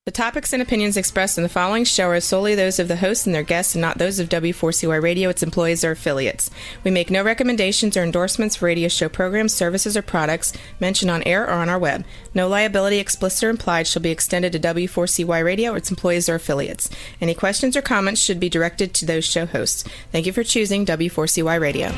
The topics and opinions expressed in the following show are solely those of the host and their guests and not those of W4CY Radio, its employees, or affiliates. We make no recommendations or endorsements for radio show programs, services, or products mentioned on air or on our web. No liability, explicit or implied, shall be extended to W4CY Radio, its employees, or affiliates. Any questions or comments should be directed to those show hosts. Thank you for choosing W4CY Radio.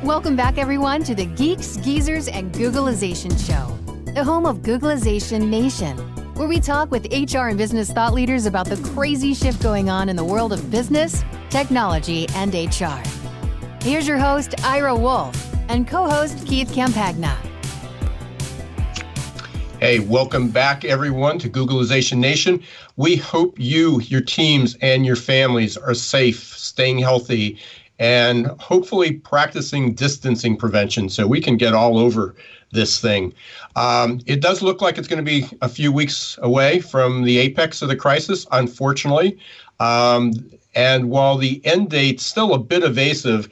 Welcome back, everyone, to the Geeks, Geezers, and Googleization Show, the home of Googleization Nation, where we talk with HR and business thought leaders about the crazy shift going on in the world of business, technology, and HR. Here's your host, Ira Wolfe, and co-host Keith Campagna. Hey, welcome back, everyone, to Googleization Nation. We hope you, your teams, and your families are safe, staying healthy, and hopefully practicing distancing prevention so we can get all over this thing. It does look like it's going to be a few weeks away from the apex of the crisis, unfortunately. And while the end date's still a bit evasive,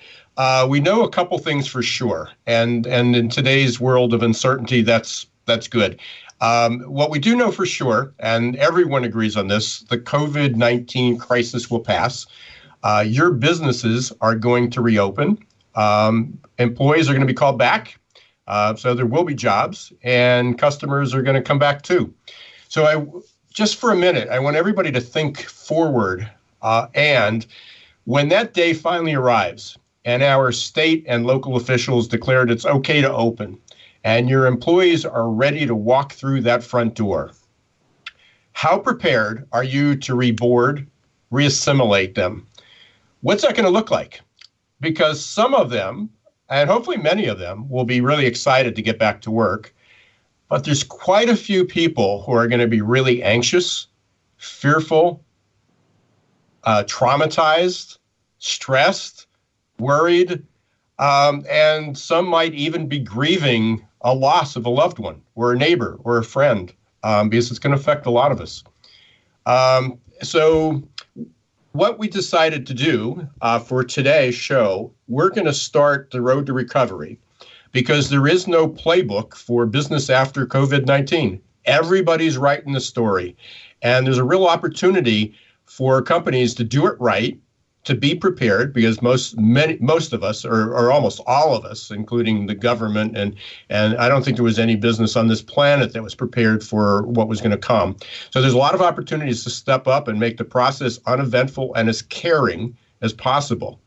we know a couple things for sure. And in today's world of uncertainty, that's good. What we do know for sure, and everyone agrees on this, the COVID-19 crisis will pass. Your businesses are going to reopen. Employees are going to be called back. So there will be jobs, and customers are going to come back too. So just for a minute, I want everybody to think forward. And when that day finally arrives and our state and local officials declared it's okay to open and your employees are ready to walk through that front door, how prepared are you to reboard, re-assimilate them? What's that going to look like? Because some of them, and hopefully many of them, will be really excited to get back to work. But there's quite a few people who are going to be really anxious, fearful, traumatized, stressed, worried, and some might even be grieving a loss of a loved one or a neighbor or a friend, because it's going to affect a lot of us. So what we decided to do for today's show, we're going to start the road to recovery because there is no playbook for business after COVID-19. Everybody's writing the story. And there's a real opportunity for companies to do it right, to be prepared, because most of us, or almost all of us, including the government, and I don't think there was any business on this planet that was prepared for what was going to come. So there's a lot of opportunities to step up and make the process uneventful and as caring as possible.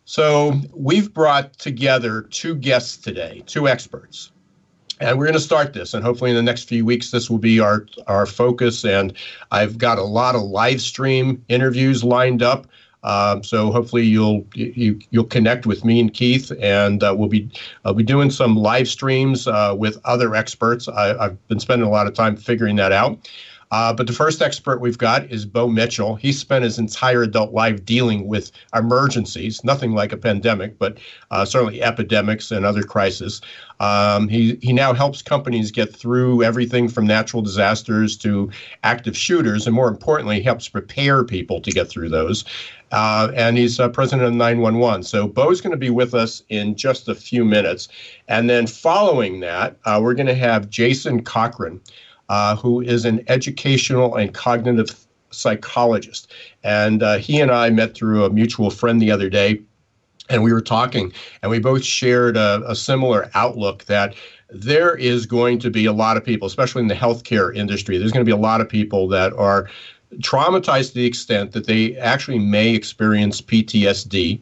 So we've brought together two guests today, two experts. And we're going to start this, and hopefully in the next few weeks, this will be our focus. And I've got a lot of live stream interviews lined up. So hopefully you'll connect with me and Keith, and we'll be doing some live streams with other experts. I've been spending a lot of time figuring that out. But the first expert we've got is Bo Mitchell. He spent his entire adult life dealing with emergencies, nothing like a pandemic, but certainly epidemics and other crises. He now helps companies get through everything from natural disasters to active shooters, and more importantly, helps prepare people to get through those. And he's president of 911. So Bo's going to be with us in just a few minutes. And then following that, we're going to have Jason Cochran, who is an educational and cognitive psychologist. And he and I met through a mutual friend the other day, and we were talking, and we both shared a similar outlook that there is going to be a lot of people, especially in the healthcare industry, there's going to be a lot of people that are traumatized to the extent that they actually may experience PTSD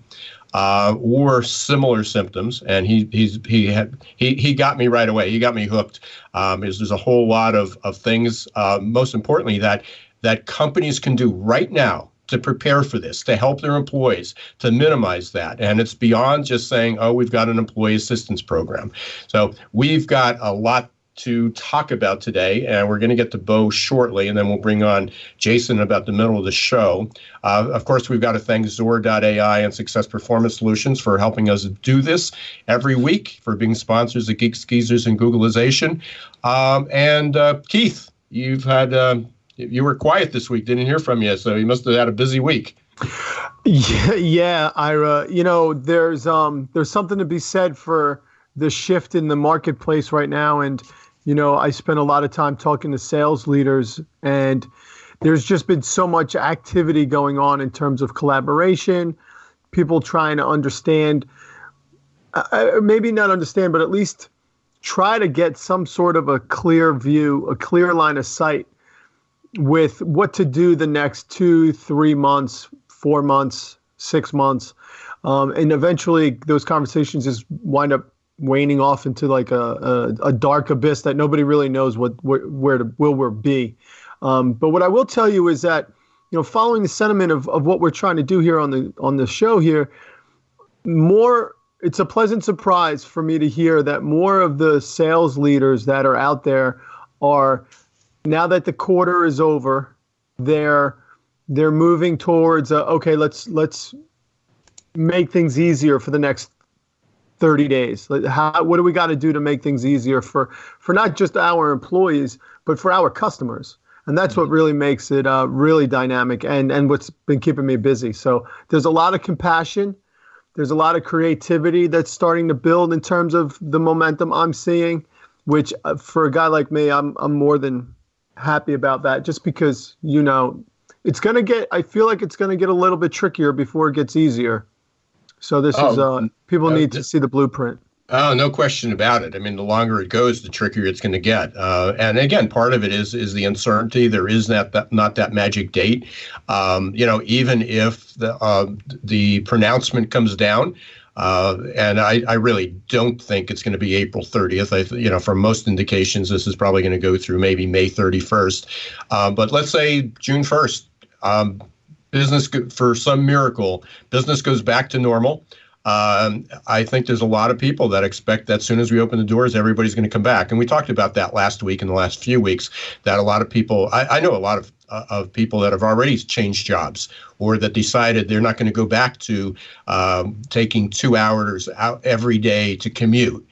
or similar symptoms. And he got me right away. He got me hooked. There's a whole lot of things, most importantly, that companies can do right now to prepare for this, to help their employees, to minimize that. And it's beyond just saying, oh, we've got an employee assistance program. So we've got a lot to talk about today, and we're going to get to Bo shortly, and then we'll bring on Jason about the middle of the show. Of course, we've got to thank Zor.ai and Success Performance Solutions for helping us do this every week, for being sponsors of Geeks, Geezers, and Googleization. And Keith, you were quiet this week, didn't hear from you, so you must have had a busy week. Yeah, Ira. There's something to be said for the shift in the marketplace right now. And, I spend a lot of time talking to sales leaders, and there's just been so much activity going on in terms of collaboration, people trying to understand, maybe not understand, but at least try to get some sort of a clear view, a clear line of sight with what to do the next 2, 3 months, 4 months, 6 months. And eventually those conversations just wind up waning off into like a dark abyss that nobody really knows where we'll be. But what I will tell you is that, following the sentiment of what we're trying to do here on the show here, it's a pleasant surprise for me to hear that more of the sales leaders that are out there are, now that the quarter is over, they're moving towards okay, let's make things easier for the next 30 days. What do we got to do to make things easier for not just our employees, but for our customers? And that's what really makes it really dynamic and what's been keeping me busy. So there's a lot of compassion. There's a lot of creativity that's starting to build in terms of the momentum I'm seeing, which for a guy like me, I'm more than happy about that, just because, it's going to get, I feel like it's going to get a little bit trickier before it gets easier. So this is, people need to see the blueprint. Oh, no question about it. I mean, the longer it goes, the trickier it's going to get. And again, part of it is the uncertainty. There is not that magic date. Even if the pronouncement comes down, and I really don't think it's going to be April 30th. From most indications, this is probably going to go through maybe May 31st. But let's say June 1st. Business, for some miracle, business goes back to normal. I think there's a lot of people that expect that as soon as we open the doors, everybody's going to come back. And we talked about that last week and the last few weeks, that a lot of people, I know a lot of people that have already changed jobs, or that decided they're not going to go back to taking 2 hours out every day to commute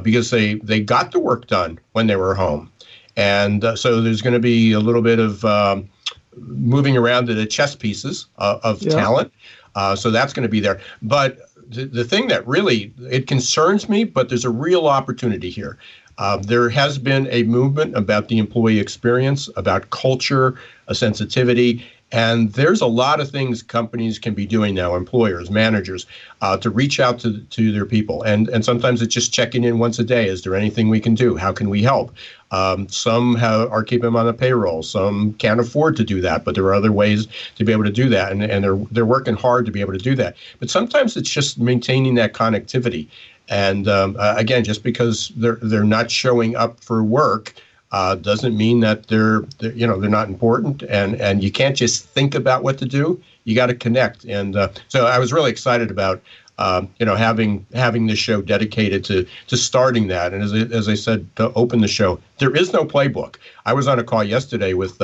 because they got the work done when they were home. And so there's going to be a little bit of moving around to the chess pieces of talent. So that's going to be there. But the thing that really, it concerns me, but there's a real opportunity here. There has been a movement about the employee experience, about culture, a sensitivity, and there's a lot of things companies can be doing now, employers, managers, to reach out to their people. And sometimes it's just checking in once a day. Is there anything we can do? How can we help? Some are keeping them on the payroll. Some can't afford to do that, but there are other ways to be able to do that. And they're working hard to be able to do that. But sometimes it's just maintaining that connectivity. And again, just because they're not showing up for work doesn't mean that they're not important. And you can't just think about what to do. You got to connect. And so I was really excited about having this show dedicated to starting that. And as I said, to open the show, there is no playbook. I was on a call yesterday with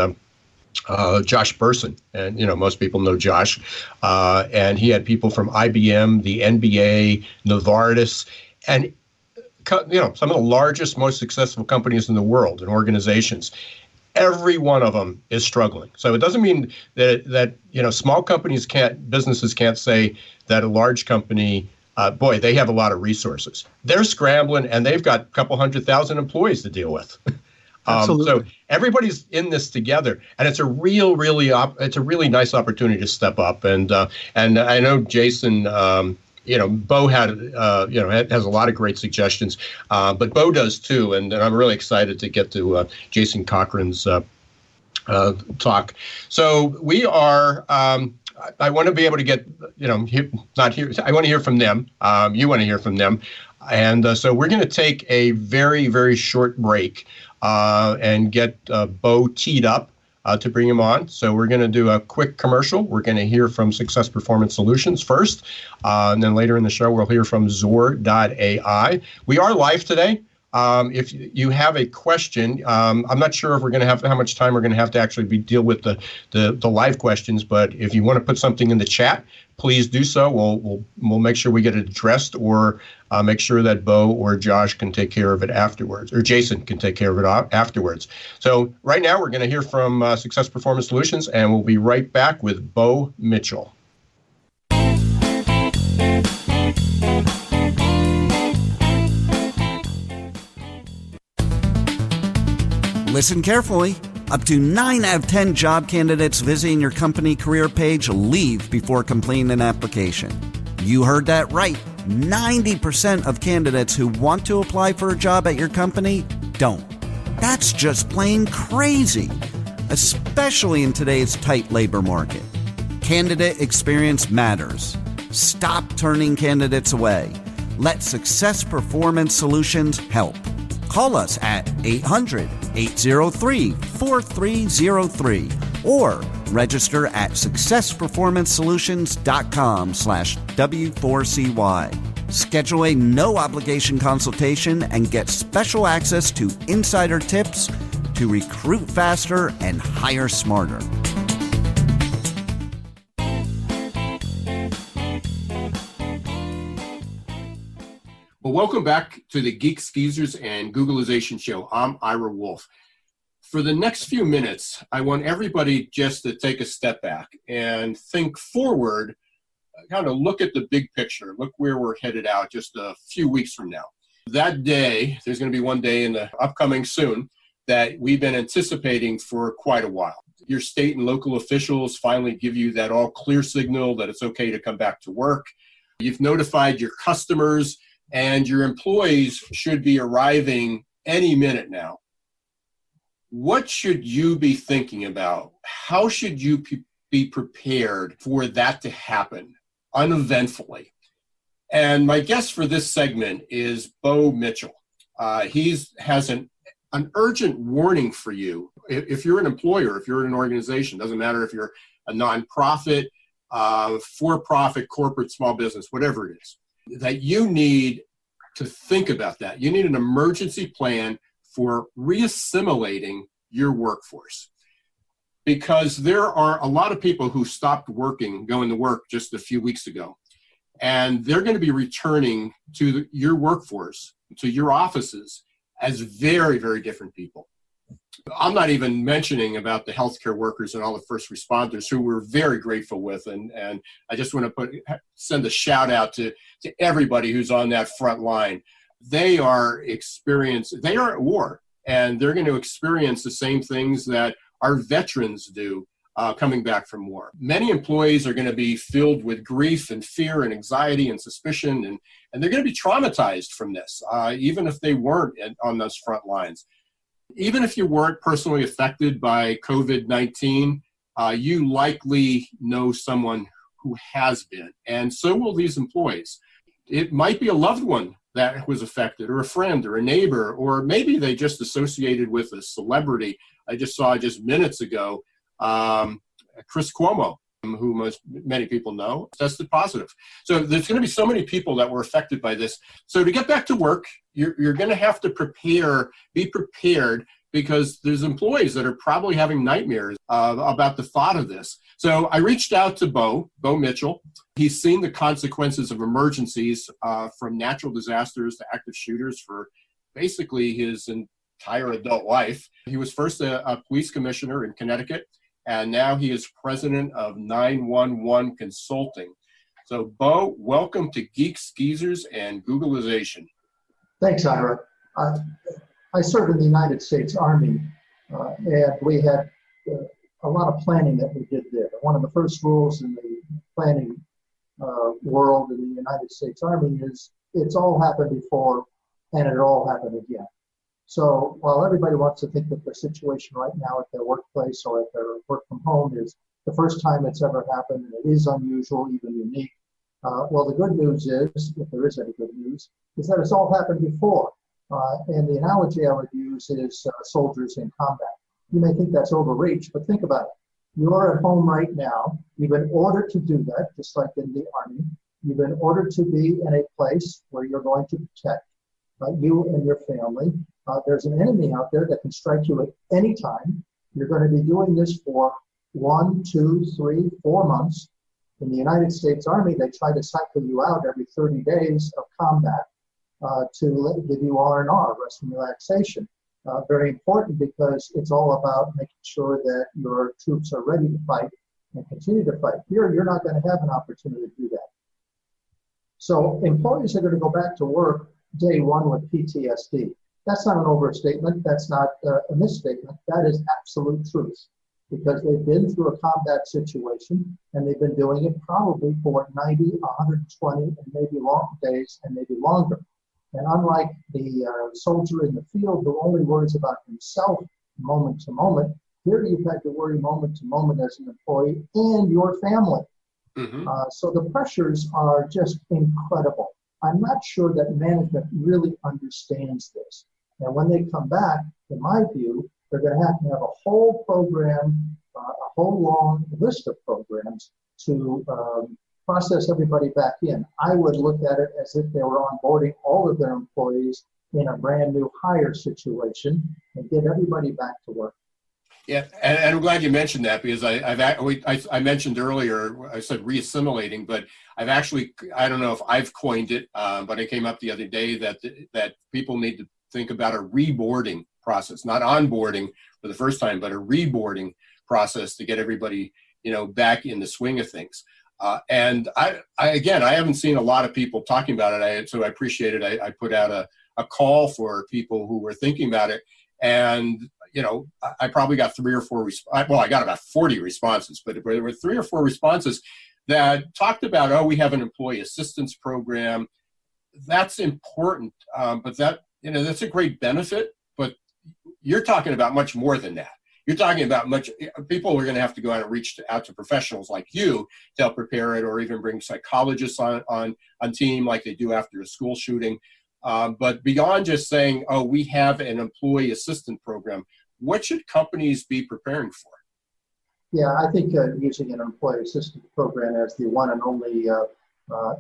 Josh Burson, and most people know Josh, and he had people from IBM, the NBA, Novartis, and some of the largest, most successful companies in the world and organizations. Every one of them is struggling. So it doesn't mean that small businesses can't say that a large company, they have a lot of resources. They're scrambling, and they've got a couple 100,000 employees to deal with. So everybody's in this together, and it's a really nice opportunity to step up. And I know Jason, Bo has a lot of great suggestions, but Bo does too. And I'm really excited to get to Jason Cochran's talk. So we are. I want to be able to get, not here. I want to hear from them. You want to hear from them. And so we're going to take a very, very short break and get Bo teed up to bring him on. So we're going to do a quick commercial. We're going to hear from Success Performance Solutions first. And then later in the show, we'll hear from Zor.ai. We are live today. If you have a question, I'm not sure if we're going to have how much time we're going to have to actually deal with the live questions. But if you want to put something in the chat, please do so. We'll make sure we get it addressed, or make sure that Bo or Josh can take care of it afterwards, or Jason can take care of it afterwards. So right now we're going to hear from Success Performance Solutions, and we'll be right back with Bo Mitchell. Listen carefully. Up to 9 out of 10 job candidates visiting your company career page leave before completing an application. You heard that right. 90% of candidates who want to apply for a job at your company don't. That's just plain crazy, especially in today's tight labor market. Candidate experience matters. Stop turning candidates away. Let Success Performance Solutions help. Call us at 800-803-4303 or register at successperformancesolutions.com/W4CY. Schedule a no-obligation consultation and get special access to insider tips to recruit faster and hire smarter. Well, welcome back to the Geeks, Geezers, and Googleization show. I'm Ira Wolfe. For the next few minutes, I want everybody just to take a step back and think forward, kind of look at the big picture, look where we're headed out just a few weeks from now. That day, there's going to be one day in the upcoming soon that we've been anticipating for quite a while. Your state and local officials finally give you that all clear signal that it's okay to come back to work. You've notified your customers, and your employees should be arriving any minute now. What should you be thinking about? How should you be prepared for that to happen uneventfully? And my guest for this segment is Bo Mitchell. He has an urgent warning for you. If you're an employer, if you're an organization, doesn't matter if you're a nonprofit, for-profit, corporate, small business, whatever it is, that you need to think about that. You need an emergency plan for re-assimilating your workforce. Because there are a lot of people who stopped going to work just a few weeks ago. And they're going to be returning to your workforce, to your offices, as very, very different people. I'm not even mentioning about the healthcare workers and all the first responders who we're very grateful with. And I just want to send a shout out to everybody who's on that front line. They are at war, and they're going to experience the same things that our veterans do coming back from war. Many employees are going to be filled with grief and fear and anxiety and suspicion, and they're going to be traumatized from this, even if they weren't on those front lines. Even if you weren't personally affected by COVID-19, you likely know someone who has been, and so will these employees. It might be a loved one that was affected, or a friend, or a neighbor, or maybe they just associated with a celebrity. I just saw just minutes ago, Chris Cuomo, who many people know, tested positive. So there's going to be so many people that were affected by this. So to get back to work, you're going to have to be prepared, because there's employees that are probably having nightmares about the thought of this. So I reached out to Bo Mitchell. He's seen the consequences of emergencies from natural disasters to active shooters for basically his entire adult life. He was first a police commissioner in Connecticut, and now he is president of 911 Consulting. So Bo, welcome to Geeks, Geezers, and Googleization. Thanks, Ira. I served in the United States Army, and we had a lot of planning that we did there. One of the first rules in the planning world in the United States Army is it's all happened before and it all happened again. So while everybody wants to think that their situation right now at their workplace or at their work from home is the first time it's ever happened, and it is unusual, even unique, well, the good news is, if there is any good news, is that it's all happened before. And the analogy I would use is soldiers in combat. You may think that's overreach, but think about it. You're at home right now. You've been ordered to do that, just like in the Army. You've been ordered to be in a place where you're going to protect you and your family. There's an enemy out there that can strike you at any time. You're going to be doing this for 1, 2, 3, 4 months. In the United States Army, they try to cycle you out every 30 days of combat to give you R&R, rest and relaxation. Very important, because it's all about making sure that your troops are ready to fight and continue to fight. Here, you're not going to have an opportunity to do that. So employees are going to go back to work day one with PTSD. That's not an overstatement. That's not a misstatement. That is absolute truth, because they've been through a combat situation and they've been doing it probably for 90, 120, and maybe long days and maybe longer. And unlike the soldier in the field who only worries about himself moment to moment, here you've had to worry moment to moment as an employee and your family. So the pressures are just incredible. I'm not sure that management really understands this. And when they come back, in my view, they're going to have a whole program, a whole long list of programs to process everybody back in. I would look at it as if they were onboarding all of their employees in a brand new hire situation and get everybody back to work. Yeah, and I'm glad you mentioned that, because I mentioned earlier, I said re-assimilating, but I've actually, I don't know if I've coined it, but it came up the other day that people need to think about a reboarding process, not onboarding for the first time, but a reboarding process to get everybody, back in the swing of things. And I haven't seen a lot of people talking about it, so I appreciate it. I put out a call for people who were thinking about it, and I probably got 3 or 4 I got about 40 responses, but there were 3 or 4 responses that talked about, we have an employee assistance program. That's important, but that's a great benefit, but you're talking about much more than that. You're talking about people are going to have to go out and reach out to professionals like you to help prepare it, or even bring psychologists on team like they do after a school shooting. But beyond just saying, we have an employee assistance program, what should companies be preparing for? Yeah, I think using an employee assistance program as the one and only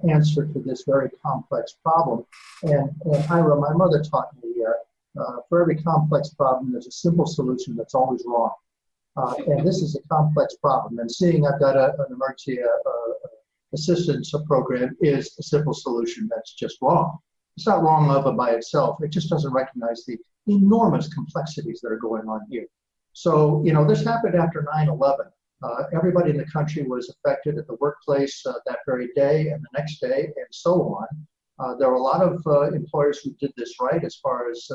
answer to this very complex problem. And Ira, my mother taught me, for every complex problem, there's a simple solution that's always wrong. And this is a complex problem. And seeing I've got an emergency assistance program is a simple solution that's just wrong. It's not wrong of it by itself. It just doesn't recognize the enormous complexities that are going on here. So, this happened after 9/11. Everybody in the country was affected at the workplace that very day and the next day and so on. There were a lot of employers who did this right as far as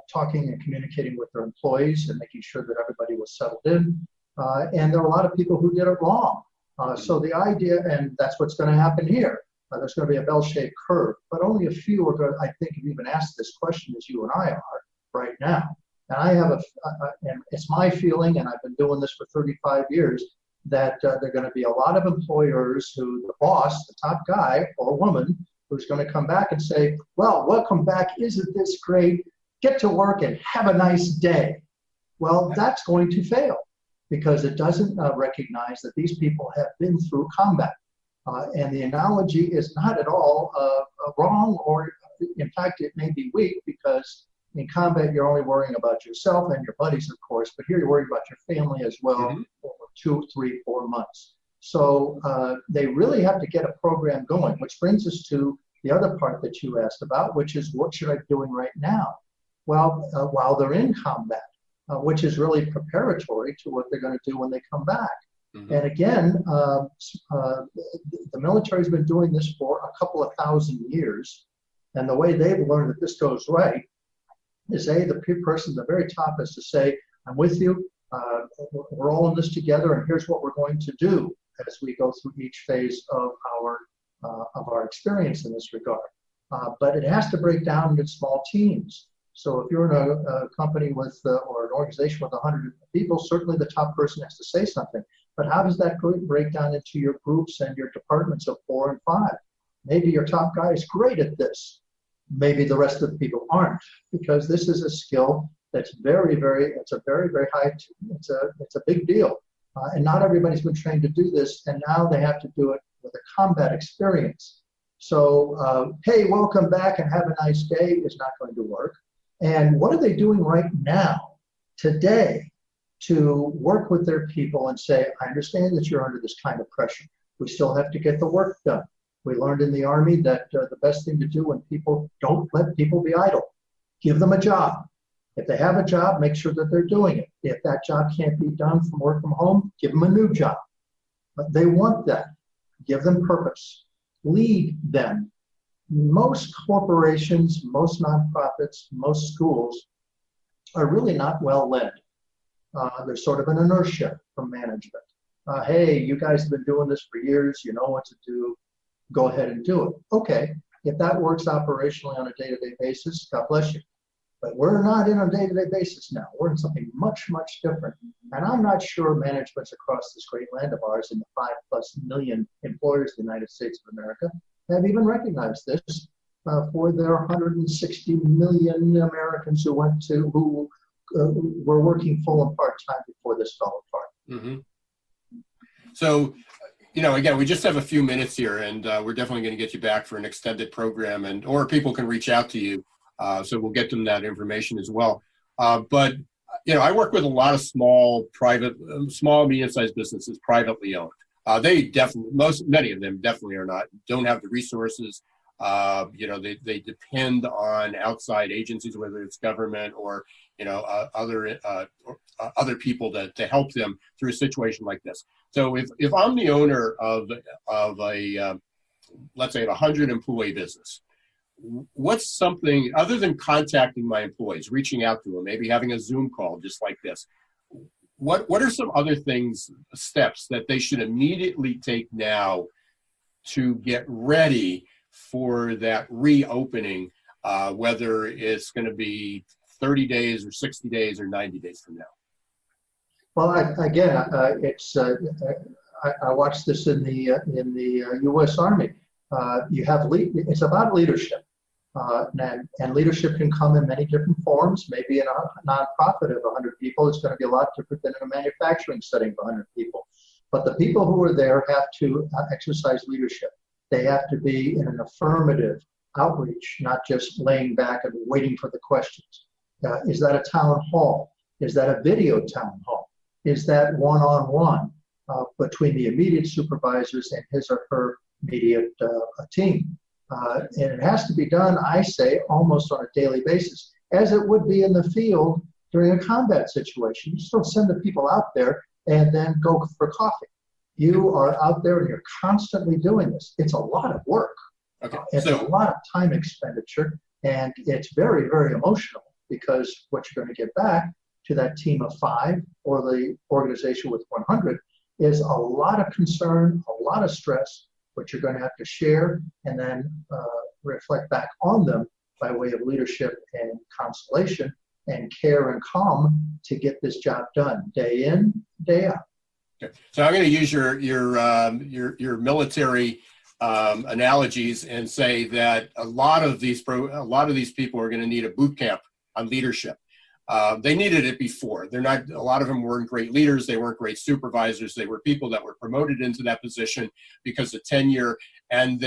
talking and communicating with their employees and making sure that everybody was settled in. And there were a lot of people who did it wrong. So the idea, and that's what's going to happen here. There's going to be a bell-shaped curve, but only a few are going to, I think, have even asked this question as you and I are right now. And I have and it's my feeling, and I've been doing this for 35 years, that there are going to be a lot of employers who the boss, the top guy or woman, who's going to come back and say, well, welcome back. Isn't this great? Get to work and have a nice day. Well, that's going to fail because it doesn't recognize that these people have been through combat. And the analogy is not at all wrong, or in fact, it may be weak, because in combat, you're only worrying about yourself and your buddies, of course, but here you're worried about your family as well for 2, 3, 4 months. So they really have to get a program going, which brings us to the other part that you asked about, which is what should I be doing right now? Well, while they're in combat, which is really preparatory to what they're going to do when they come back. And again, the military's been doing this for a couple of thousand years. And the way they've learned that this goes right is the person at the very top is to say, I'm with you, we're all in this together, and here's what we're going to do as we go through each phase of our experience in this regard. But it has to break down into small teams. So if you're in a company with, or an organization with 100 people, certainly the top person has to say something. But how does that break down into your groups and your departments of 4 and 5? Maybe your top guy is great at this. Maybe the rest of the people aren't, because this is a skill that's very, very high. It's a big deal. And not everybody's been trained to do this. And now they have to do it with a combat experience. So, hey, welcome back and have a nice day is not going to work. And what are they doing right now, today, to work with their people and say, I understand that you're under this kind of pressure. We still have to get the work done. We learned in the Army that the best thing to do when people don't let people be idle. Give them a job. If they have a job, make sure that they're doing it. If that job can't be done from work from home, give them a new job. But they want that. Give them purpose. Lead them. most corporations, most nonprofits, most schools are really not well led. There's sort of an inertia from management. Hey, you guys have been doing this for years. You know what to do. Go ahead and do it. Okay, if that works operationally on a day-to-day basis, God bless you. But we're not in a day-to-day basis now. We're in something much, much different. And I'm not sure managements across this great land of ours and the 5+ million employers in the United States of America have even recognized this for their 160 million Americans who were working full and part-time before this fell apart. Mm-hmm. So, again, we just have a few minutes here, and we're definitely going to get you back for an extended program, or people can reach out to you. So we'll get them that information as well. But I work with a lot of small, medium-sized businesses, privately owned. Many of them definitely don't have the resources. They depend on outside agencies, whether it's government or other people to help them through a situation like this. So if I'm the owner of a let's say a 100-employee business, what's something other than contacting my employees, reaching out to them, maybe having a Zoom call just like this? What are some other steps that they should immediately take now to get ready for that reopening, whether it's going to be 30 days or 60 days or 90 days from now? Well, I watched this in the U.S. Army. It's about leadership, and leadership can come in many different forms. Maybe in a nonprofit of 100 people, it's going to be a lot different than in a manufacturing setting of 100 people. But the people who are there have to exercise leadership. They have to be in an affirmative outreach, not just laying back and waiting for the questions. Is that a town hall? Is that a video town hall? Is that one-on-one between the immediate supervisors and his or her immediate team? And it has to be done, I say, almost on a daily basis, as it would be in the field during a combat situation. You just don't send the people out there and then go for coffee. You are out there and you're constantly doing this. It's a lot of work. Okay. It's a lot of time expenditure, and it's very, very emotional, because what you're going to get back to that team of 5 or the organization with 100 is a lot of concern, a lot of stress, which you're going to have to share and then reflect back on them by way of leadership and consolation and care and calm to get this job done day in, day out. Okay. So I'm going to use your military analogies and say that a lot of these people are going to need a boot camp on leadership. They needed it before. A lot of them weren't great leaders. They weren't great supervisors. They were people that were promoted into that position because of tenure. And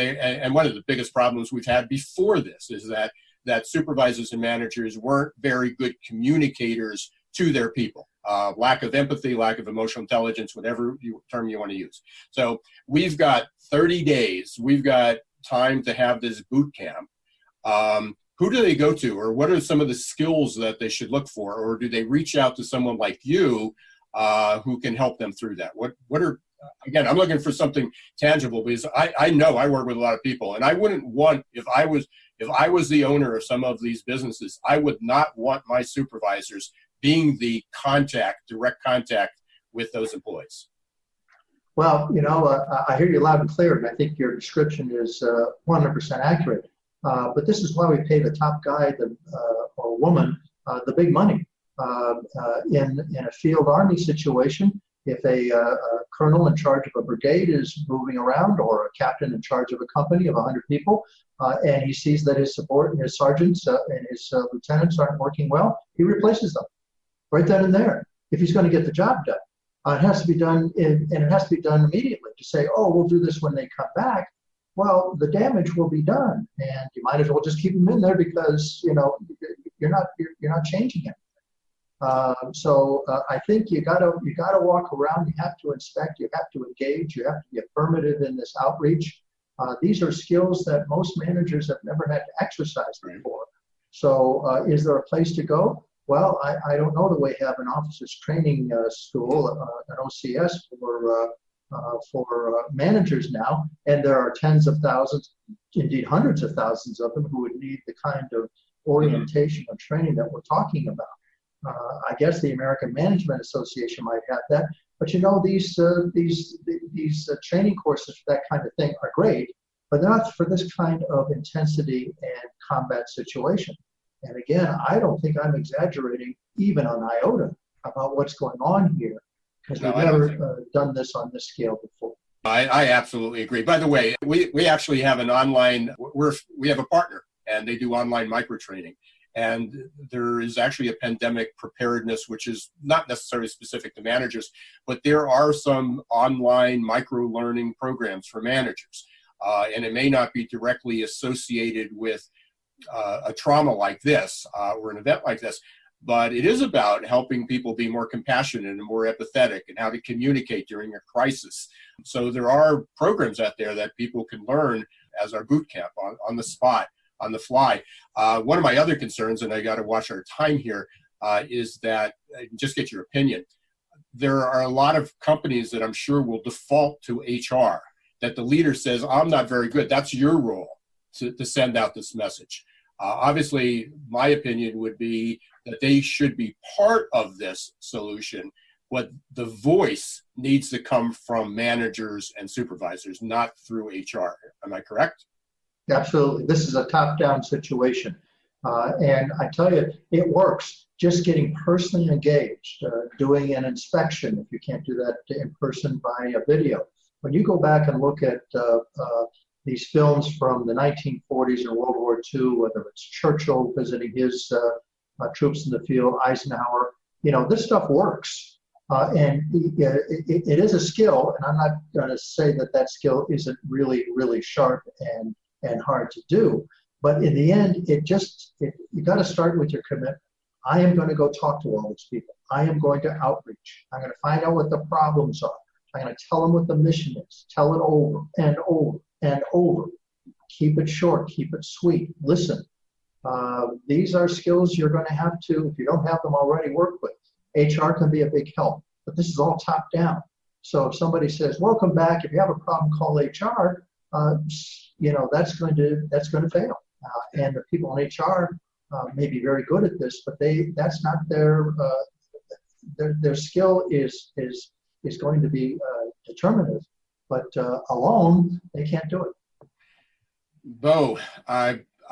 one of the biggest problems we've had before this is that supervisors and managers weren't very good communicators to their people. Lack of empathy, lack of emotional intelligence, whatever term you want to use. So we've got 30 days. We've got time to have this boot camp. Who do they go to, or what are some of the skills that they should look for, or do they reach out to someone like you who can help them through that? What are, again, I'm looking for something tangible, because I know I work with a lot of people, and I wouldn't want, if I was the owner of some of these businesses, I would not want my supervisors being the direct contact with those employees. Well, I hear you loud and clear, and I think your description is 100% accurate. But this is why we pay the top guy or woman the big money. In a field army situation, if a colonel in charge of a brigade is moving around, or a captain in charge of a company of 100 people, and he sees that his sergeants and his lieutenants aren't working well, he replaces them right then and there, if he's going to get the job done. It has to be done, and it has to be done immediately. To say, oh, we'll do this when they come back, well, the damage will be done, and you might as well just keep them in there, because you're not changing anything. So I think you gotta walk around. You have to inspect. You have to engage. You have to be affirmative in this outreach. These are skills that most managers have never had to exercise before. So is there a place to go? Well, I don't know that we have an officers training school, an OCS for managers now, and there are tens of thousands, indeed hundreds of thousands of them who would need the kind of orientation and training that we're talking about. I guess the American Management Association might have that, but these training courses for that kind of thing are great, but they're not for this kind of intensity and combat situation. And again, I don't think I'm exaggerating even on iota about what's going on here, because we've never done this on this scale before. I absolutely agree. By the way, we actually have an online, we have a partner, and they do online micro-training. And there is actually a pandemic preparedness, which is not necessarily specific to managers, but there are some online micro-learning programs for managers. And it may not be directly associated with a trauma like this or an event like this, but it is about helping people be more compassionate and more empathetic and how to communicate during a crisis. So there are programs out there that people can learn as our boot camp on the spot, on the fly. One of my other concerns, and I got to watch our time here, is that, just get your opinion, there are a lot of companies that I'm sure will default to HR, that the leader says, I'm not very good. That's your role to send out this message. Obviously, my opinion would be that they should be part of this solution, but the voice needs to come from managers and supervisors, not through HR. Am I correct? Absolutely. This is a top-down situation. And I tell you, it works. Just getting personally engaged, doing an inspection, if you can't do that in person, by a video. When you go back and look at these films from the 1940s and World War II, whether it's Churchill visiting his troops in the field, Eisenhower, this stuff works. And it is a skill, and I'm not going to say that skill isn't really, really sharp and hard to do. But in the end, you got to start with your commitment. I am going to go talk to all these people. I am going to outreach. I'm going to find out what the problems are. I'm going to tell them what the mission is. Tell it over and over and over. Keep it short. Keep it sweet. Listen. These are skills you're going to have to, if you don't have them already, work with. HR can be a big help, but this is all top down. So if somebody says, welcome back, if you have a problem, call HR, that's going to fail. And the people in HR may be very good at this, but that's not their skill is going to be determinative, but alone they can't do it. Bo,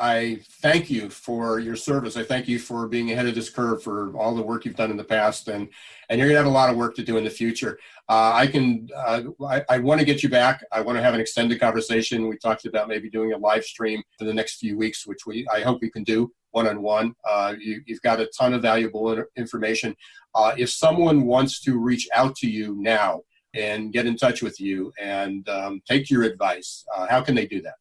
I thank you for your service. I thank you for being ahead of this curve, for all the work you've done in the past, and you're going to have a lot of work to do in the future. I want to get you back. I want to have an extended conversation. We talked about maybe doing a live stream for the next few weeks, which I hope we can do one-on-one. You've got a ton of valuable information. If someone wants to reach out to you now and get in touch with you and take your advice, how can they do that?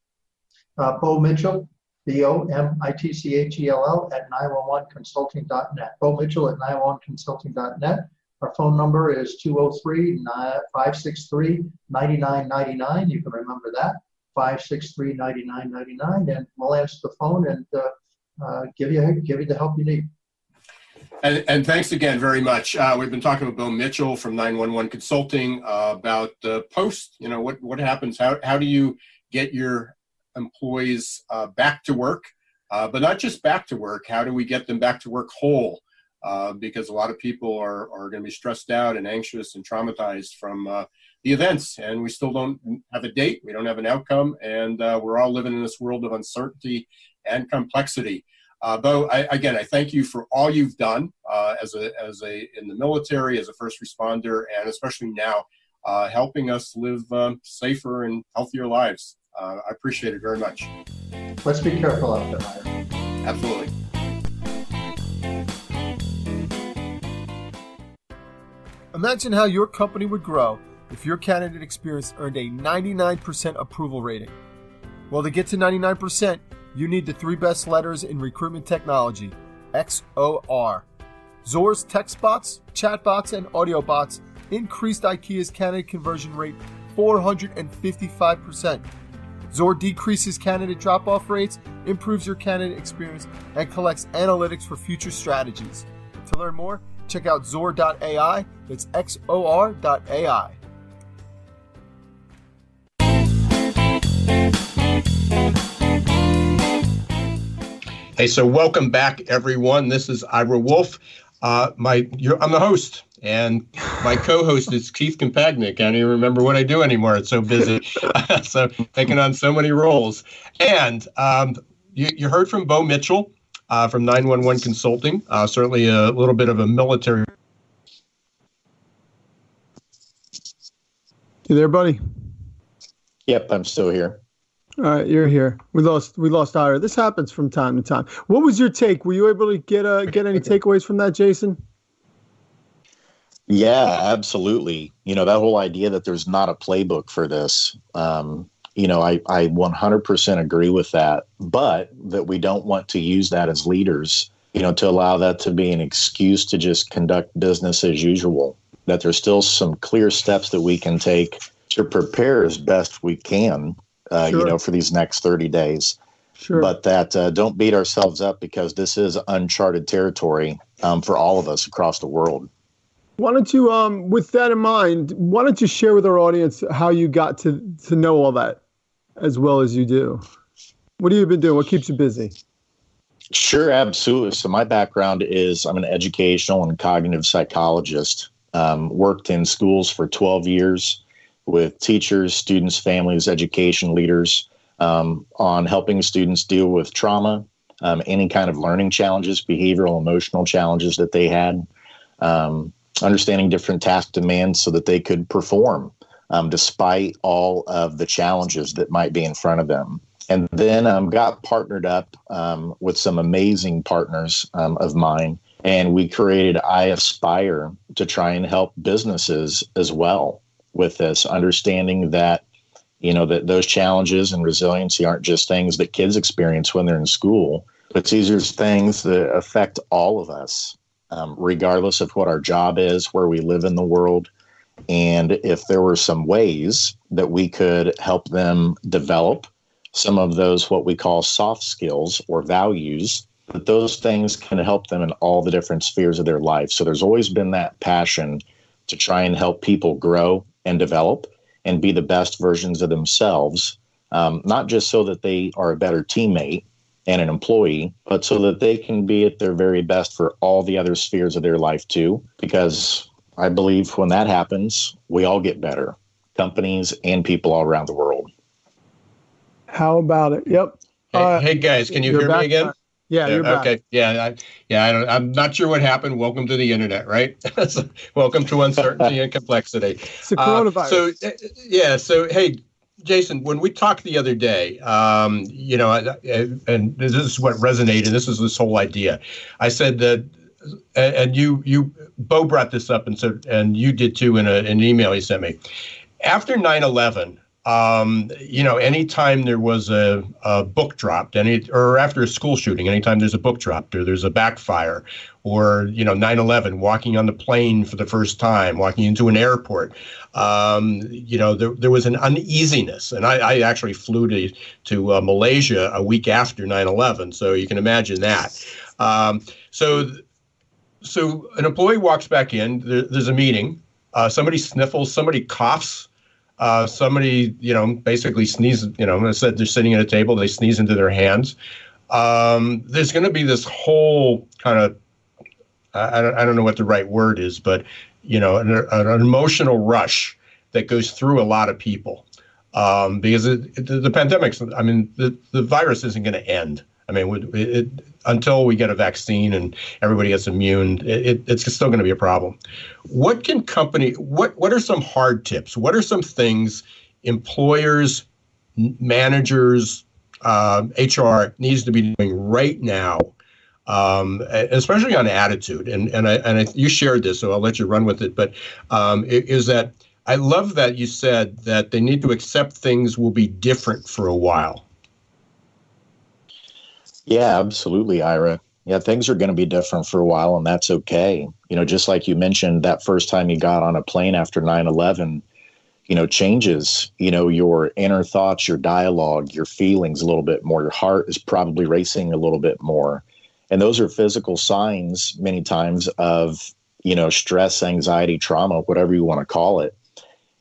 Bo Mitchell, BOMITCHELL at 911consulting.net. Bo Mitchell at 911consulting.net. Our phone number is 203-563-9999. You can remember that, 563-9999, and we'll answer the phone and give you the help you need. And thanks again very much. We've been talking with Bo Mitchell from 911 Consulting about post. What happens? How do you get your employees back to work, but not just back to work? How do we get them back to work whole? Because a lot of people are going to be stressed out and anxious and traumatized from the events, and we still don't have a date. We don't have an outcome, and we're all living in this world of uncertainty and complexity. Bo, I thank you for all you've done as a in the military, as a first responder, and especially now helping us live safer and healthier lives. I appreciate it very much. Let's be careful out there, Myron. Absolutely. Imagine how your company would grow if your candidate experience earned a 99% approval rating. Well, to get to 99%, you need the 3 best letters in recruitment technology, XOR. Zoar's text bots, chat bots, and audio bots increased IKEA's candidate conversion rate 455%. Zoar decreases candidate drop-off rates, improves your candidate experience, and collects analytics for future strategies. To learn more, check out Zoar.ai. That's XOR.ai. Hey, so welcome back, everyone. This is Ira Wolfe. I'm the host, and my co-host is Keith Compagnic. I don't even remember what I do anymore. It's so busy. So taking on so many roles. And you heard from Bo Mitchell from 911 Consulting, certainly a little bit of a military. You there, buddy? Yep, I'm still here. All right, you're here. We lost Ira. This happens from time to time. What was your take? Were you able to get any takeaways from that, Jason? Yeah, absolutely. That whole idea that there's not a playbook for this, I 100% agree with that, but that we don't want to use that as leaders, to allow that to be an excuse to just conduct business as usual, that there's still some clear steps that we can take to prepare as best we can. Sure. For these next 30 days. Sure. But that don't beat ourselves up, because this is uncharted territory for all of us across the world. Why don't you, with that in mind, why don't you share with our audience how you got to know all that as well as you do? What have you been doing? What keeps you busy? Sure, absolutely. So my background is I'm an educational and cognitive psychologist. Worked in schools for 12 years. With teachers, students, families, education leaders, on helping students deal with trauma, any kind of learning challenges, behavioral, emotional challenges that they had, understanding different task demands so that they could perform despite all of the challenges that might be in front of them. And then got partnered up with some amazing partners of mine, and we created I Aspire to try and help businesses as well with this, understanding that, that those challenges and resiliency aren't just things that kids experience when they're in school, but these are things that affect all of us, regardless of what our job is, where we live in the world. And if there were some ways that we could help them develop some of those, what we call soft skills or values, that those things can help them in all the different spheres of their life. So there's always been that passion to try and help people grow and develop and be the best versions of themselves, not just so that they are a better teammate and an employee, but so that they can be at their very best for all the other spheres of their life too. Because I believe when that happens, we all get better, companies and people all around the world. How about it? Yep. Hey guys, can you hear me again? Yeah, you're back. Okay. Yeah. I'm not sure what happened. Welcome to the internet, right? So, welcome to uncertainty and complexity. It's the coronavirus. So, hey, Jason, when we talked the other day, and this is what resonated. This is this whole idea. I said that, and Bo brought this up, and you did too in an email he sent me. After 9/11. Anytime there was a book dropped, or after a school shooting, anytime there's a book dropped or there's a backfire, or 9/11, walking on the plane for the first time, walking into an airport, there was an uneasiness. And I actually flew to Malaysia a week after 9/11, so you can imagine that. So an employee walks back in. There's a meeting. Somebody sniffles. Somebody coughs. Somebody, basically sneezes, I said they're sitting at a table, they sneeze into their hands. There's going to be this whole kind of, I don't know what the right word is, but, an emotional rush that goes through a lot of people. Because the pandemic's, the virus isn't going to end. Until we get a vaccine and everybody gets immune, it's still going to be a problem. What are some hard tips? What are some things employers, managers, HR needs to be doing right now, especially on attitude? And you shared this, so I'll let you run with it. But is that I love that you said that they need to accept things will be different for a while. Yeah, absolutely, Ira. Yeah, things are going to be different for a while, and that's okay. Just like you mentioned, that first time you got on a plane after 9/11, changes, your inner thoughts, your dialogue, your feelings a little bit more. Your heart is probably racing a little bit more. And those are physical signs many times of, stress, anxiety, trauma, whatever you want to call it.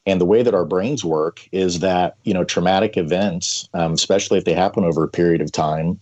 And the way that our brains work is that, traumatic events, especially if they happen over a period of time,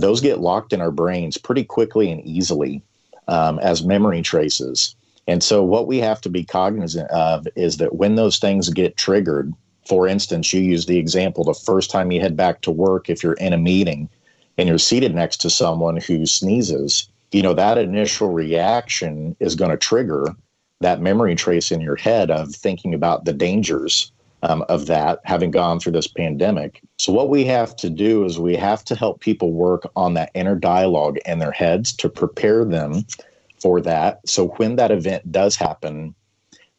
those get locked in our brains pretty quickly and easily as memory traces. And so what we have to be cognizant of is that when those things get triggered, for instance, you use the example, the first time you head back to work, if you're in a meeting and you're seated next to someone who sneezes, that initial reaction is going to trigger that memory trace in your head of thinking about the dangers of that, having gone through this pandemic. So what we have to do is we have to help people work on that inner dialogue in their heads to prepare them for that. So when that event does happen,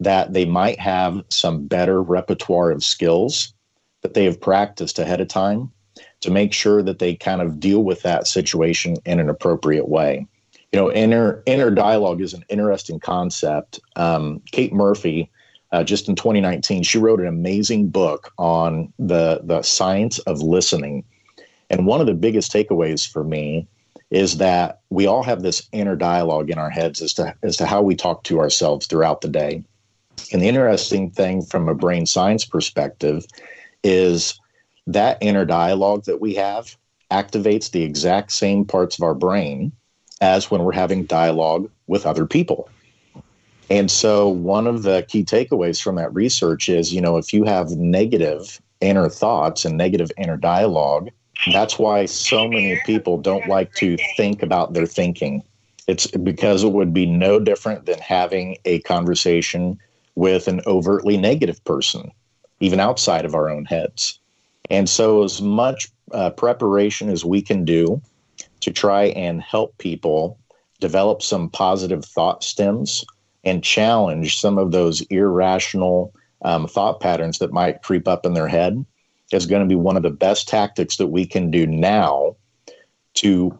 that they might have some better repertoire of skills that they have practiced ahead of time to make sure that they kind of deal with that situation in an appropriate way. Inner dialogue is an interesting concept. Kate Murphy, just in 2019, she wrote an amazing book on the science of listening. And one of the biggest takeaways for me is that we all have this inner dialogue in our heads as to how we talk to ourselves throughout the day. And the interesting thing from a brain science perspective is that inner dialogue that we have activates the exact same parts of our brain as when we're having dialogue with other people. And so one of the key takeaways from that research is, if you have negative inner thoughts and negative inner dialogue, that's why so many people don't like to think about their thinking. It's because it would be no different than having a conversation with an overtly negative person, even outside of our own heads. And so as much preparation as we can do to try and help people develop some positive thought stems and challenge some of those irrational thought patterns that might creep up in their head is going to be one of the best tactics that we can do now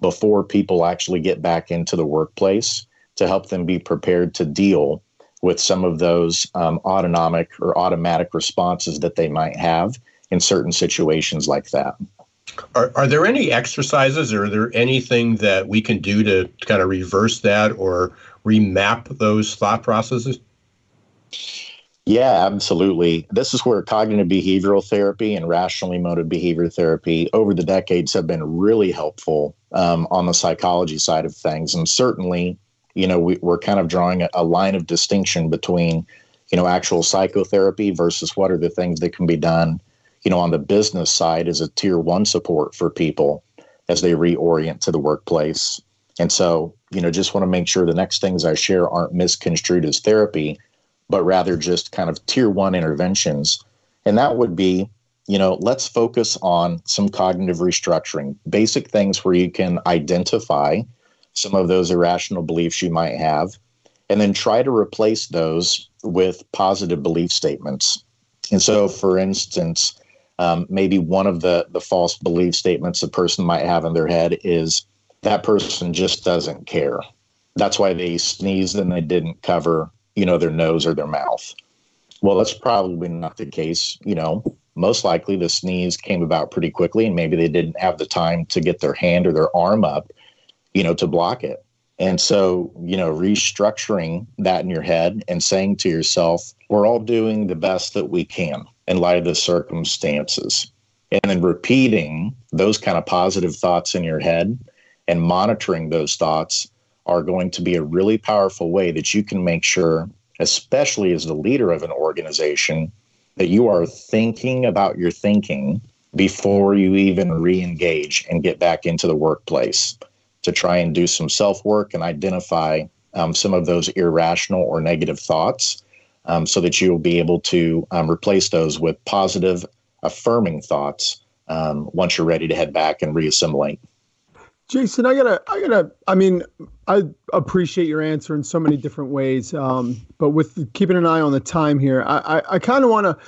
before people actually get back into the workplace to help them be prepared to deal with some of those autonomic or automatic responses that they might have in certain situations like that. Are there any exercises or are there anything that we can do to kind of reverse that or remap those thought processes? Yeah, absolutely. This is where cognitive behavioral therapy and rational emotive behavior therapy over the decades have been really helpful on the psychology side of things. And certainly, we're kind of drawing a line of distinction between, actual psychotherapy versus what are the things that can be done, on the business side as a tier 1 support for people as they reorient to the workplace. And so, just want to make sure the next things I share aren't misconstrued as therapy, but rather just kind of tier 1 interventions. And that would be, let's focus on some cognitive restructuring, basic things where you can identify some of those irrational beliefs you might have, and then try to replace those with positive belief statements. And so, for instance, maybe one of the false belief statements a person might have in their head is that person just doesn't care. That's why they sneezed and they didn't cover, their nose or their mouth. Well, that's probably not the case. Most likely the sneeze came about pretty quickly and maybe they didn't have the time to get their hand or their arm up, to block it. And so, restructuring that in your head and saying to yourself, we're all doing the best that we can in light of the circumstances. And then repeating those kind of positive thoughts in your head and monitoring those thoughts are going to be a really powerful way that you can make sure, especially as the leader of an organization, that you are thinking about your thinking before you even re-engage and get back into the workplace to try and do some self-work and identify some of those irrational or negative thoughts so that you'll be able to replace those with positive, affirming thoughts once you're ready to head back and re-assimilate. Jason, I appreciate your answer in so many different ways, but with keeping an eye on the time here, I kind of want to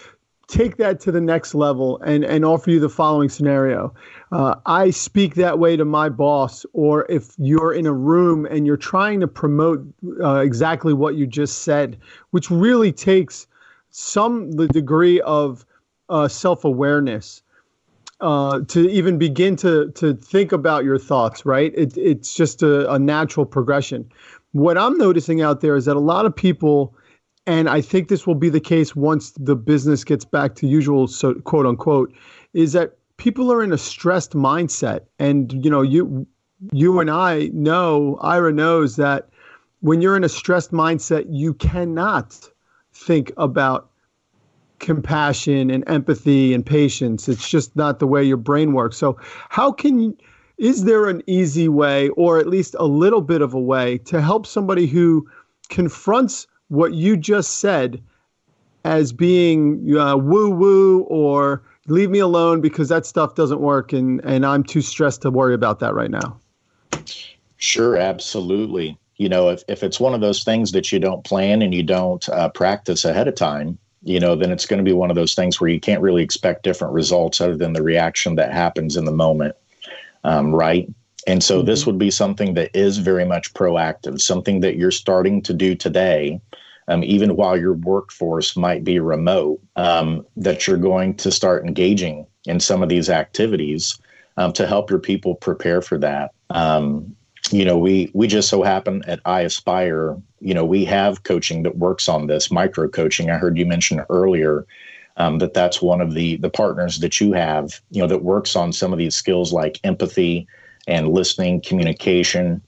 take that to the next level and offer you the following scenario. I speak that way to my boss, or if you're in a room and you're trying to promote exactly what you just said, which really takes the degree of self-awareness. To even begin to think about your thoughts, right? It's just a natural progression. What I'm noticing out there is that a lot of people, and I think this will be the case once the business gets back to usual, so quote unquote, is that people are in a stressed mindset. And, you and I know, Ira knows that when you're in a stressed mindset, you cannot think about compassion and empathy and patience. It's just not the way your brain works. So is there an easy way, or at least a little bit of a way, to help somebody who confronts what you just said as being woo-woo or leave me alone because that stuff doesn't work and I'm too stressed to worry about that right now? Sure, absolutely. If it's one of those things that you don't plan and you don't practice ahead of time, then it's going to be one of those things where you can't really expect different results other than the reaction that happens in the moment, right? And so this would be something that is very much proactive, something that you're starting to do today, even while your workforce might be remote, that you're going to start engaging in some of these activities to help your people prepare for that. We just so happen at I Aspire, we have coaching that works on this, micro coaching. I heard you mention earlier that's one of the partners that you have, that works on some of these skills like empathy and listening, communication,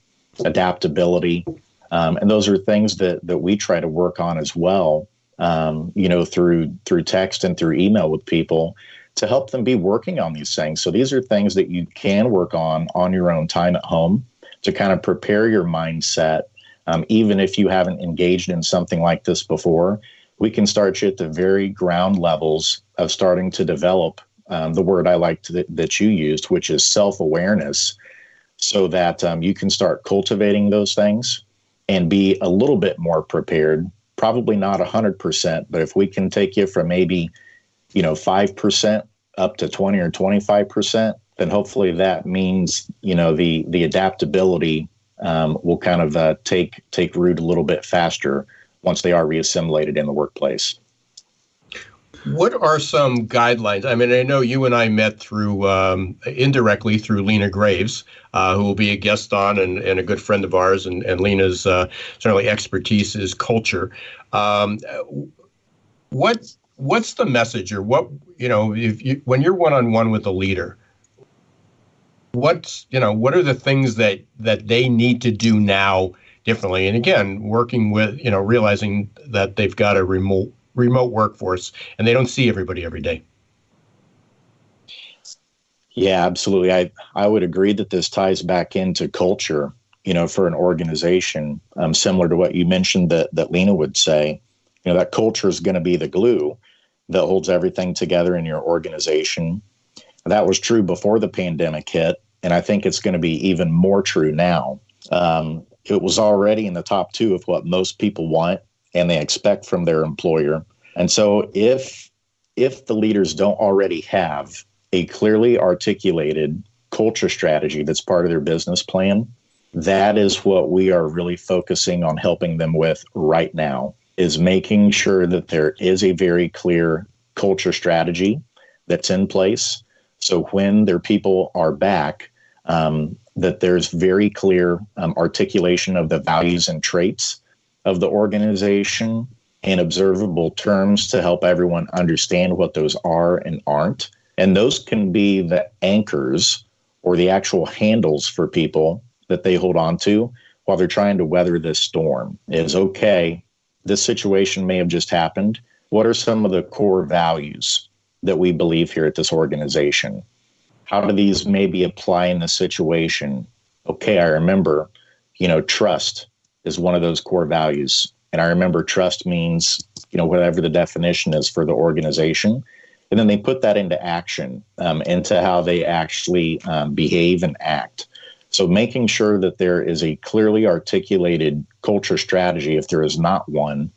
adaptability. And those are things that we try to work on as well, through text and through email with people to help them be working on these things. So these are things that you can work on your own time at home to kind of prepare your mindset. Even if you haven't engaged in something like this before, we can start you at the very ground levels of starting to develop the word I liked that you used, which is self-awareness, so that you can start cultivating those things and be a little bit more prepared. Probably not 100%, but if we can take you from maybe 5% up to 20 or 25%, then hopefully that means the adaptability will kind of take root a little bit faster once they are re-assimilated in the workplace. What are some guidelines? I mean, I know you and I met through indirectly through Lena Graves, who will be a guest on and a good friend of ours, and Lena's certainly expertise is culture. What's the message, or what when you're one-on-one with a leader? What are the things that they need to do now differently? And again, working with, realizing that they've got a remote workforce and they don't see everybody every day. Yeah, absolutely. I would agree that this ties back into culture, for an organization, similar to what you mentioned that Lena would say, that culture is going to be the glue that holds everything together in your organization. That was true before the pandemic hit, and I think it's going to be even more true now. It was already in the top 2 of what most people want and they expect from their employer. And so if the leaders don't already have a clearly articulated culture strategy that's part of their business plan, that is what we are really focusing on helping them with right now, is making sure that there is a very clear culture strategy that's in place. So when their people are back, that there's very clear articulation of the values and traits of the organization and observable terms to help everyone understand what those are and aren't. And those can be the anchors or the actual handles for people that they hold on to while they're trying to weather this storm. Is okay, this situation may have just happened. What are some of the core values that we believe here at this organization? How do these maybe apply in the situation? Okay, I remember, trust is one of those core values. And I remember trust means, whatever the definition is for the organization. And then they put that into action, into how they actually behave and act. So making sure that there is a clearly articulated culture strategy, if there is not one,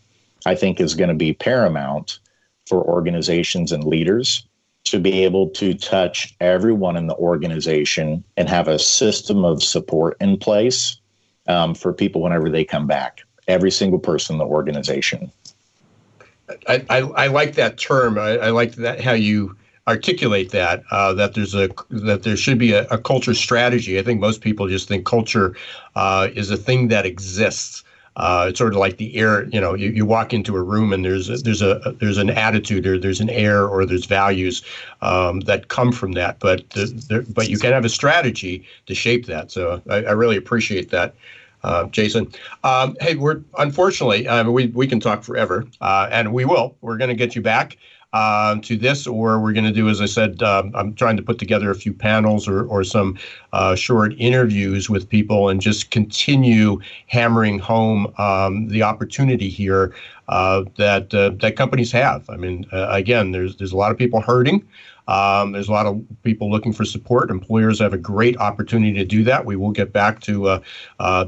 I think is going to be paramount for organizations and leaders to be able to touch everyone in the organization and have a system of support in place for people whenever they come back, every single person in the organization. I like that term. I like that how you articulate that, that there should be a culture strategy. I think most people just think culture is a thing that exists. It's sort of like the air. You walk into a room and there's an attitude, or there's an air, or there's values that come from that. But you can have a strategy to shape that. So I really appreciate that. Jason. Hey, we're unfortunately, we can talk forever, and we will. We're going to get you back to this, or we're going to do, as I said, I'm trying to put together a few panels or some short interviews with people and just continue hammering home the opportunity here that companies have. I mean, again, there's a lot of people hurting. There's a lot of people looking for support. Employers have a great opportunity to do that. We will get back to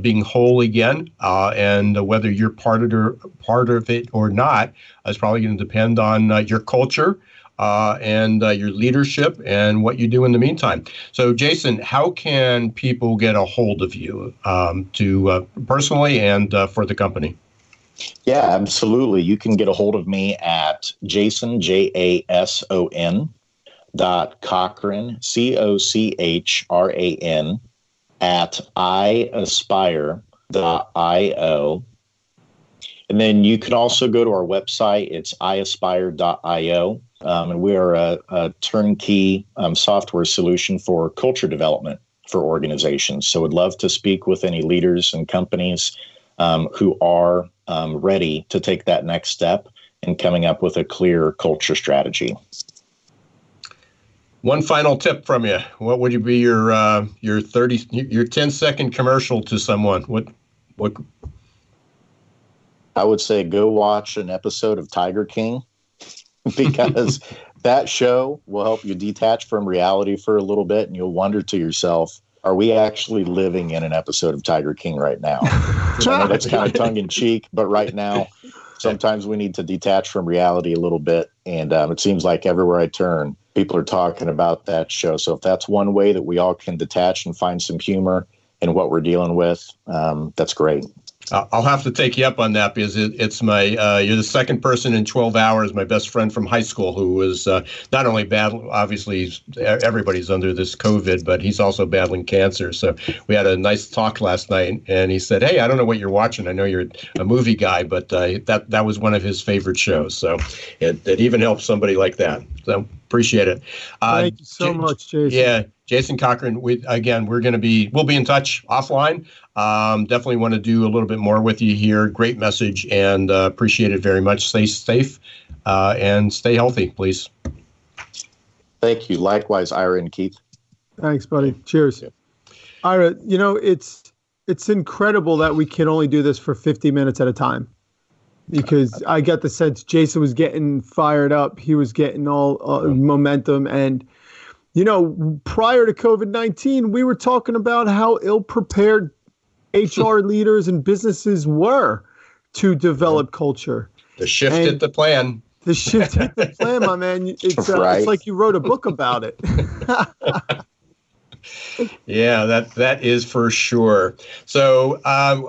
being whole again, and whether you're part of it or not is probably going to depend on your culture and your leadership and what you do in the meantime. So, Jason, how can people get a hold of you to personally and for the company? Yeah, absolutely. You can get a hold of me at Jason, JASON. Cochran, COCHRAN, at iaspire.io. And then you could also go to our website. It's iaspire.io. And we are a turnkey software solution for culture development for organizations. So would love to speak with any leaders and companies who are ready to take that next step in coming up with a clear culture strategy. One final tip from you. What would be your 10-second commercial to someone? What? I would say go watch an episode of Tiger King, because that show will help you detach from reality for a little bit, and you'll wonder to yourself, are we actually living in an episode of Tiger King right now? I know that's kind of tongue in cheek, but right now, sometimes we need to detach from reality a little bit. And it seems like everywhere I turn, people are talking about that show. So if that's one way that we all can detach and find some humor in what we're dealing with, that's great. I'll have to take you up on that, because it's my, you're the second person in 12 hours, my best friend from high school, who was not only battling, obviously everybody's under this COVID, but he's also battling cancer. So we had a nice talk last night, and he said, hey, I don't know what you're watching. I know you're a movie guy, but that was one of his favorite shows. So it even helps somebody like that. So appreciate it. Thank you so much, Jason. Yeah. Jason Cochran, we'll be in touch offline. Definitely want to do a little bit more with you here. Great message, and appreciate it very much. Stay safe and stay healthy, please. Thank you. Likewise, Ira and Keith. Thanks, buddy. Cheers. Yeah. Ira, it's incredible that we can only do this for 50 minutes at a time, because I got the sense Jason was getting fired up. He was getting all momentum. And prior to COVID-19, we were talking about how ill-prepared HR leaders and businesses were to develop culture. The shift hit the plan. The shift hit the plan, my man. It's like you wrote a book about it. Yeah, that is for sure. So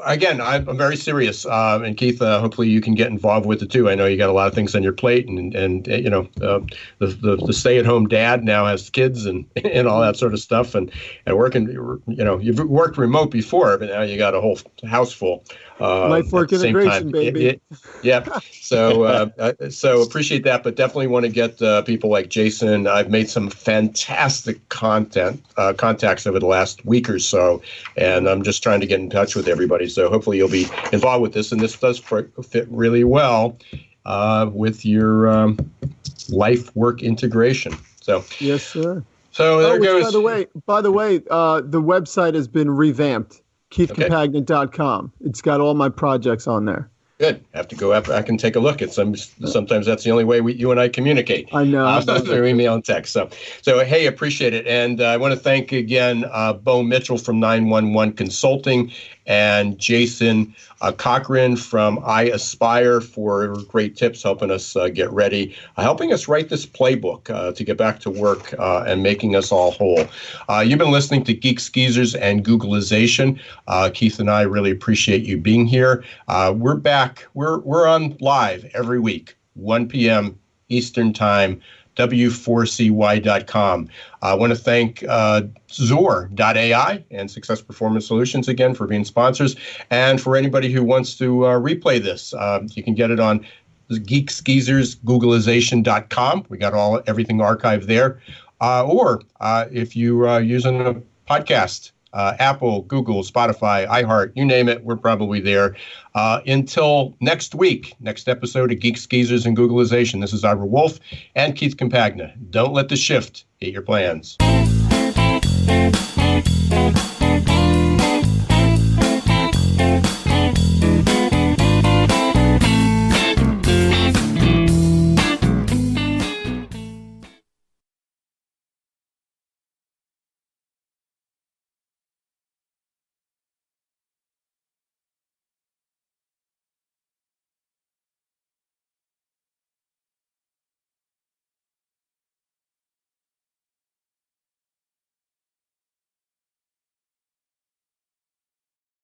again, I'm very serious, and Keith, hopefully you can get involved with it too. I know you got a lot of things on your plate, and the stay-at-home dad now has kids and all that sort of stuff, and working. You've worked remote before, but now you got a whole house full. Life work integration, baby. Yeah. So appreciate that, but definitely want to get people like Jason. I've made some fantastic contacts over the last week or so, and I'm just trying to get in touch with everybody. So hopefully you'll be involved with this, and this does fit really well with your life work integration. So yes, sir. So there goes. By the way, the website has been revamped. KeithCompagnon.com. It's got all my projects on there. Good. Have to go back and take a look at some. Sometimes that's the only way you and I communicate. I know. Through email and text. So hey, appreciate it. And I want to thank again Bo Mitchell from 911 Consulting and Jason Cochran from iAspire for great tips, helping us get ready, helping us write this playbook to get back to work and making us all whole. You've been listening to Geeks, Geezers, and Googlization. Keith and I really appreciate you being here. We're back. We're on live every week, 1 p.m. Eastern Time, w4cy.com. I want to thank Zor.ai and Success Performance Solutions again for being sponsors. And for anybody who wants to replay this, you can get it on geeksgeezers.googleization.com. We got everything archived there. Or if you're using a podcast, Apple, Google, Spotify, iHeart, you name it, we're probably there. Until next week, next episode of Geeks, Geezers, and Googleization. This is Ira Wolfe and Keith Compagna. Don't let the shift hit your plans.